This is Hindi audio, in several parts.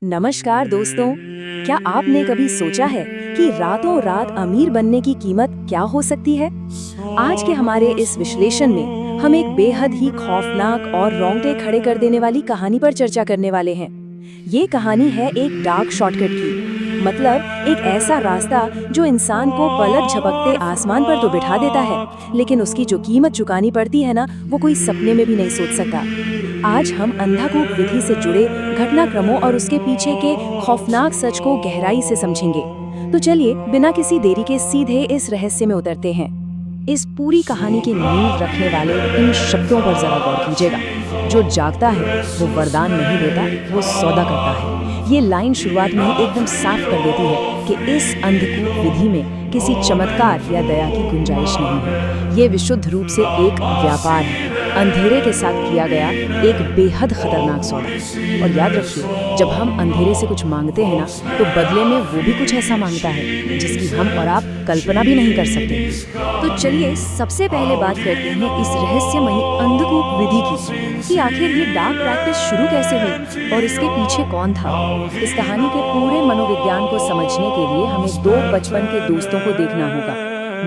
नमस्कार दोस्तों, क्या आपने कभी सोचा है कि रातों रात अमीर बनने की कीमत क्या हो सकती है? आज के हमारे इस विश्लेषण में हम एक बेहद ही खौफनाक और रोंगटे खड़े कर देने वाली कहानी पर चर्चा करने वाले हैं। ये कहानी है एक डार्क शॉर्टकट की, मतलब एक ऐसा रास्ता जो इंसान को पलक झपकते आसमान पर तो बिठा देता है, लेकिन उसकी जो कीमत चुकानी पड़ती है ना, वो कोई सपने में भी नहीं सोच सकता। आज हम अंधाधुंध विधि से जुड़े घटनाक्रमों और उसके पीछे के खौफनाक सच को गहराई से समझेंगे। तो चलिए बिना किसी देरी के सीधे इस रहस्य में उतरते हैं। इस पूरी कहानी की नींव रखने वाले इन शब्दों पर जरा गौर कीजिएगा। जो जागता है वो वरदान नहीं देता, वो सौदा करता है। ये लाइन शुरुआत में ही एकदम साफ कर देती है कि इस अंधकूप विधि में किसी चमत्कार या दया की गुंजाइश नहीं है। ये विशुद्ध रूप से एक व्यापार है, अंधेरे के साथ किया गया एक बेहद खतरनाक सौदा। और याद रखिए, जब हम अंधेरे से कुछ मांगते हैं ना, तो बदले में वो भी कुछ ऐसा मांगता है जिसकी हम और आप कल्पना भी नहीं कर सकते। तो चलिए सबसे पहले बात करते हैं इस रहस्यमयी अंधकूप विधि की, कि आखिर ये डार्क प्रैक्टिस शुरू कैसे हुई और इसके पीछे कौन था। इस कहानी के पूरे मनोविज्ञान को समझने के लिए हमें दो बचपन के दोस्तों को देखना होगा,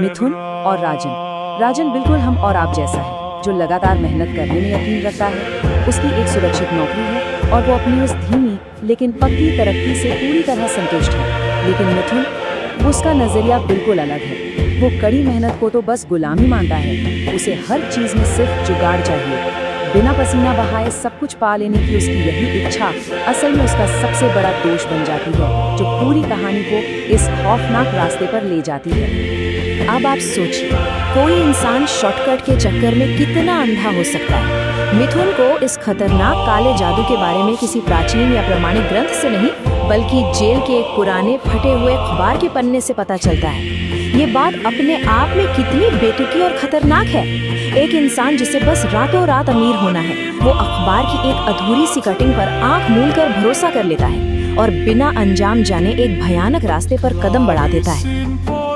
मिथुन और राजन। राजन बिल्कुल हम और आप जैसा है, जो लगातार मेहनत करने में यकीन रखता है। उसकी एक सुरक्षित नौकरी है और वो अपनी उस धीमी लेकिन पक्की तरक्की से पूरी तरह संतुष्ट है। लेकिन मिथुन, उसका नजरिया बिल्कुल अलग है। वो कड़ी मेहनत को तो बस गुलामी मानता है। उसे हर चीज में सिर्फ जुगाड़ चाहिए। बिना पसीना बहाए सब कुछ पा लेने की उसकी यही इच्छा असल में उसका सबसे बड़ा दोष बन जाती है, जो पूरी कहानी को इस खौफनाक रास्ते पर ले जाती है। अब आप सोचिए, कोई इंसान शॉर्टकट के चक्कर में कितना अंधा हो सकता है। मिथुन को इस खतरनाक काले जादू के बारे में किसी प्राचीन या प्रमाणिक ग्रंथ से नहीं, बल्कि जेल के एक पुराने फटे हुए अखबार के पन्ने से पता चलता है। ये बात अपने आप में कितनी बेतुकी और खतरनाक है। एक इंसान जिसे बस रातों रात अमीर होना है, वो अखबार की एक अधूरी सी कटिंग पर आंख मूंद कर भरोसा कर लेता है और बिना अंजाम जाने एक भयानक रास्ते पर कदम बढ़ा देता है।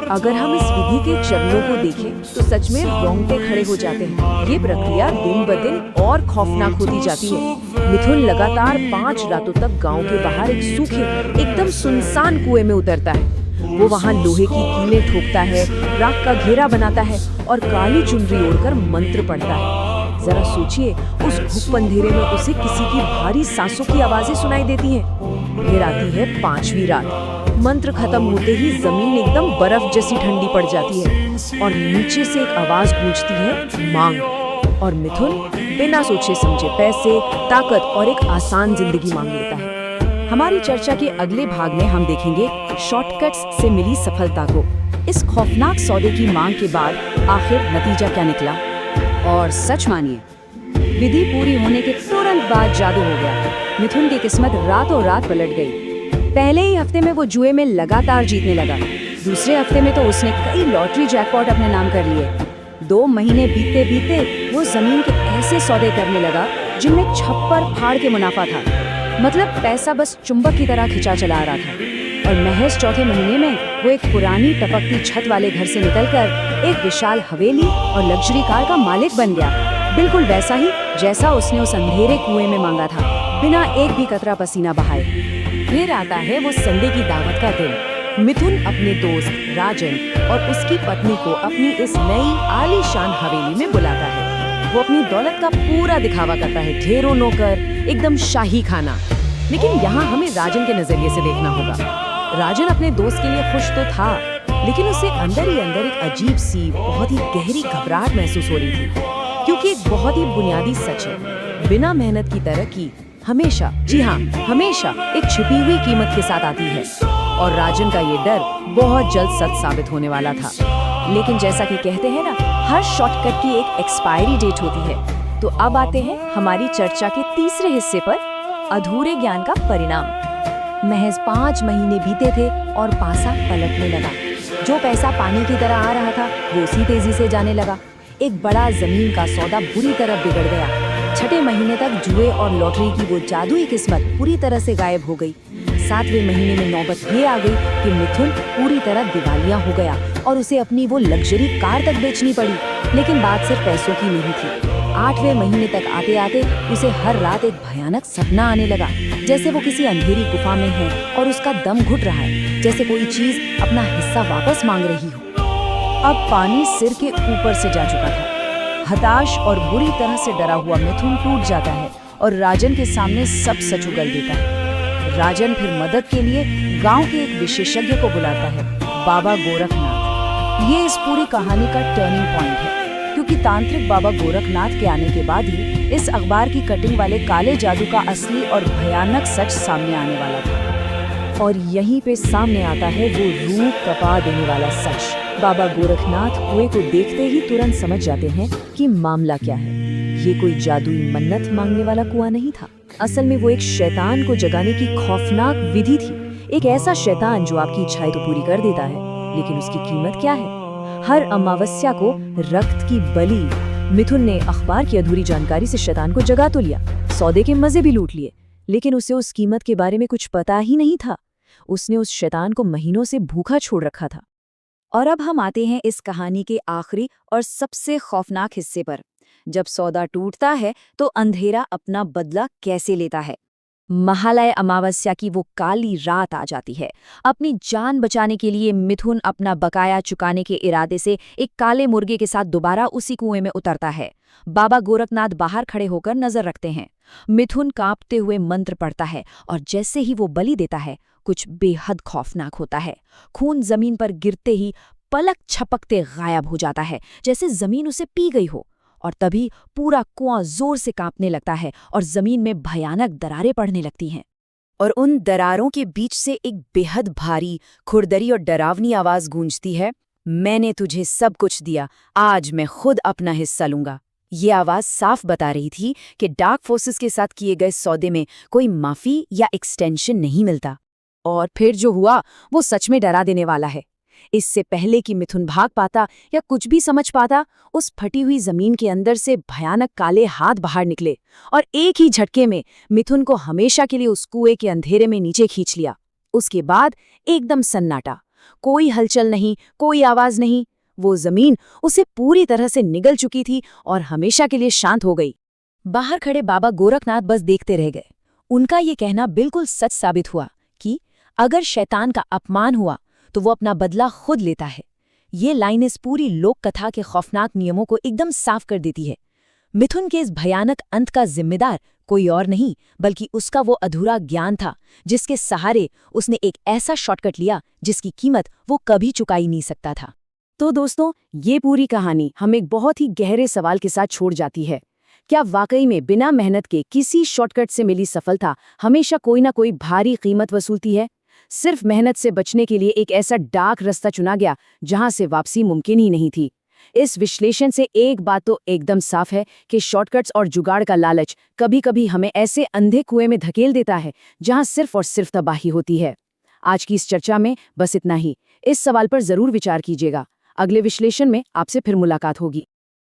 अगर हम इस विधि के चरणों को देखें तो सच में रोंगटे खड़े हो जाते हैं। ये प्रक्रिया दिन ब दिन और खौफनाक होती जाती है। मिथुन लगातार 5 रातों तक गांव के बाहर एक सूखे, एकदम सुनसान कुएं में उतरता है। वो वहाँ लोहे की कीलें ठोकता है, राख का घेरा बनाता है और काली चुनरी ओढ़कर मंत्र पढ़ता है। जरा सोचिए, उस घुप अंधेरे में उसे किसी की भारी सांसों की आवाजें सुनाई देती हैं। फिर आती है 5वीं रात। मंत्र खत्म होते ही जमीन एकदम बर्फ जैसी ठंडी पड़ जाती है और नीचे से एक आवाज गूंजती है, मांग। और मिथुन बिना सोचे समझे पैसे, ताकत और एक आसान जिंदगी मांग लेता है। हमारी चर्चा के अगले भाग में हम देखेंगे शॉर्टकट्स से मिली सफलता को। इस खौफनाक सौदे की मांग के बाद आखिर नतीजा क्या निकला। और सच मानिए, विधि पूरी होने के तुरंत बाद जादू हो गया। मिथुन की किस्मत रातों रात पलट गई। पहले ही हफ्ते में वो जुए में लगातार जीतने लगा। दूसरे हफ्ते में तो उसने कई लॉटरी जैकपॉट अपने नाम कर लिए। 2 महीने बीतते बीतते वो जमीन के ऐसे सौदे करने लगा जिनमें छप्पर फाड़ के मुनाफा था। मतलब पैसा बस चुंबक की तरह खिंचा चला आ रहा था। और महज चौथे महीने में वो एक पुरानी टपकती छत वाले घर से निकलकर एक विशाल हवेली और लग्जरी कार का मालिक बन गया। बिल्कुल वैसा ही जैसा उसने उस अंधेरे कुएं में मांगा था, बिना एक भी कतरा पसीना बहाए। फिर आता है वो संडे की दावत का दिन। मिथुन अपने दोस्त राजन और उसकी पत्नी को अपनी इस नई आलीशान हवेली में बुलाता है। वो अपनी दौलत का पूरा दिखावा करता है, ढेरों नौकर, एकदम शाही खाना। लेकिन यहाँ हमें राजन के नजरिए से देखना होगा। राजन अपने दोस्त के लिए खुश तो था, लेकिन उसे अंदर ही अंदर एक अजीब सी, बहुत ही गहरी घबराहट महसूस हो रही थी। क्योंकि एक बहुत ही बुनियादी सच है, बिना मेहनत की तरक्की हमेशा, जी हाँ, हमेशा एक छिपी हुई कीमत के साथ आती है। और राजन का ये डर बहुत जल्द सच साबित होने वाला था। लेकिन जैसा कि कहते हैं ना, हर शॉर्टकट की एक एक्सपायरी डेट होती है। तो अब आते हैं हमारी चर्चा के तीसरे हिस्से पर, अधूरे ज्ञान का परिणाम। महज 5 महीने बीते थे और पासा पलटने लगा। जो पैसा पानी की तरह आ रहा था, वो उसी तेजी से जाने लगा। एक बड़ा जमीन का सौदा बुरी तरह बिगड़ गया। 6ठे महीने तक जुए और लॉटरी की वो जादुई किस्मत पूरी तरह से गायब हो गई। 7वें महीने में नौबत ये आ गई कि मिथुन पूरी तरह दिवालिया हो गया और उसे अपनी वो लग्जरी कार तक बेचनी पड़ी। लेकिन बात सिर्फ पैसों की नहीं थी। 8वें महीने तक आते आते उसे हर रात एक भयानक सपना आने लगा। जैसे वो किसी अंधेरी गुफा में है और उसका दम घुट रहा है, जैसे कोई चीज अपना हिस्सा वापस मांग रही हो। अब पानी सिर के ऊपर से जा चुका था। हताश और बुरी तरह से डरा हुआ मिथुन टूट जाता है और राजन के सामने सब सच उगल देता है। राजन फिर मदद के लिए गांव के एक विशेषज्ञ को बुलाता है, बाबा गोरखनाथ। ये इस पूरी कहानी का टर्निंग पॉइंट है, क्योंकि तांत्रिक बाबा गोरखनाथ के आने के बाद ही इस अखबार की कटिंग वाले काले जादू का असली और भयानक सच सामने आने वाला था। और यहीं पे सामने आता है वो रूह कपा देने वाला सच। बाबा गोरखनाथ कुएं को देखते ही तुरंत समझ जाते हैं कि मामला क्या है। ये कोई जादुई मन्नत मांगने वाला कुआं नहीं था। असल में वो एक शैतान को जगाने की खौफनाक विधि थी। एक ऐसा शैतान जो आपकी इच्छाएं तो पूरी कर देता है, लेकिन उसकी कीमत क्या है? हर अमावस्या को रक्त की बलि। मिथुन ने अखबार की अधूरी जानकारी से शैतान को जगा तो लिया, सौदे के मजे भी लूट लिए, लेकिन उसे उस कीमत के बारे में कुछ पता ही नहीं था। उसने उस शैतान को महीनों से भूखा छोड़ रखा था। और अब हम आते हैं इस कहानी के आखिरी और सबसे खौफनाक हिस्से पर। जब सौदा टूटता है तो अंधेरा अपना बदला कैसे लेता है। महालय अमावस्या की वो काली रात आ जाती है। अपनी जान बचाने के लिए मिथुन अपना बकाया चुकाने के इरादे से एक काले मुर्गे के साथ दोबारा उसी कुएं में उतरता है। बाबा गोरखनाथ बाहर खड़े होकर नजर रखते हैं। मिथुन कांपते हुए मंत्र पढ़ता है और जैसे ही वो बलि देता है, कुछ बेहद खौफनाक होता है। खून जमीन पर गिरते ही पलक झपकते गायब हो जाता है, जैसे जमीन उसे पी गई हो। और तभी पूरा कुआं जोर से कांपने लगता है और जमीन में भयानक दरारें पड़ने लगती हैं। और उन दरारों के बीच से एक बेहद भारी, खुरदरी और डरावनी आवाज गूंजती है, मैंने तुझे सब कुछ दिया, आज मैं खुद अपना हिस्सा लूंगा। ये आवाज साफ बता रही थी कि डार्क फोर्सेस के साथ किए गए सौदे में कोई माफी या एक्सटेंशन नहीं मिलता। और फिर जो हुआ वो सच में डरा देने वाला है। इससे पहले कि मिथुन भाग पाता या कुछ भी समझ पाता, उस फटी हुई जमीन के अंदर से भयानक काले हाथ बाहर निकले और एक ही झटके में मिथुन को हमेशा के लिए उस कुएं के अंधेरे में नीचे खींच लिया। उसके बाद एकदम सन्नाटा, कोई हलचल नहीं, कोई आवाज नहीं। वो जमीन उसे पूरी तरह से निगल चुकी थी और हमेशा के लिए शांत हो गई। बाहर खड़े बाबा गोरखनाथ बस देखते रह गए। उनका ये कहना बिल्कुल सच साबित हुआ कि अगर शैतान का अपमान हुआ तो वो अपना बदला खुद लेता है। ये लाइन इस पूरी लोक कथा के खौफनाक नियमों को एकदम साफ कर देती है। मिथुन के इस भयानक अंत का जिम्मेदार कोई और नहीं, बल्कि उसका वो अधूरा ज्ञान था, जिसके सहारे उसने एक ऐसा शॉर्टकट लिया जिसकी कीमत वो कभी चुका ही नहीं सकता था। तो दोस्तों, ये पूरी कहानी हमें एक बहुत ही गहरे सवाल के साथ छोड़ जाती है। क्या वाकई में बिना मेहनत के किसी शॉर्टकट से मिली सफलता हमेशा कोई ना कोई भारी कीमत वसूलती है? सिर्फ मेहनत से बचने के लिए एक ऐसा डार्क रास्ता चुना गया जहां से वापसी मुमकिन ही नहीं थी। इस विश्लेषण से एक बात तो एकदम साफ है कि शॉर्टकट्स और जुगाड़ का लालच कभी-कभी हमें ऐसे अंधे कुएं में धकेल देता है जहां सिर्फ और सिर्फ तबाही होती है। आज की इस चर्चा में बस इतना ही। इस सवाल पर जरूर विचार कीजिएगा। अगले विश्लेषण में आपसे फिर मुलाकात होगी।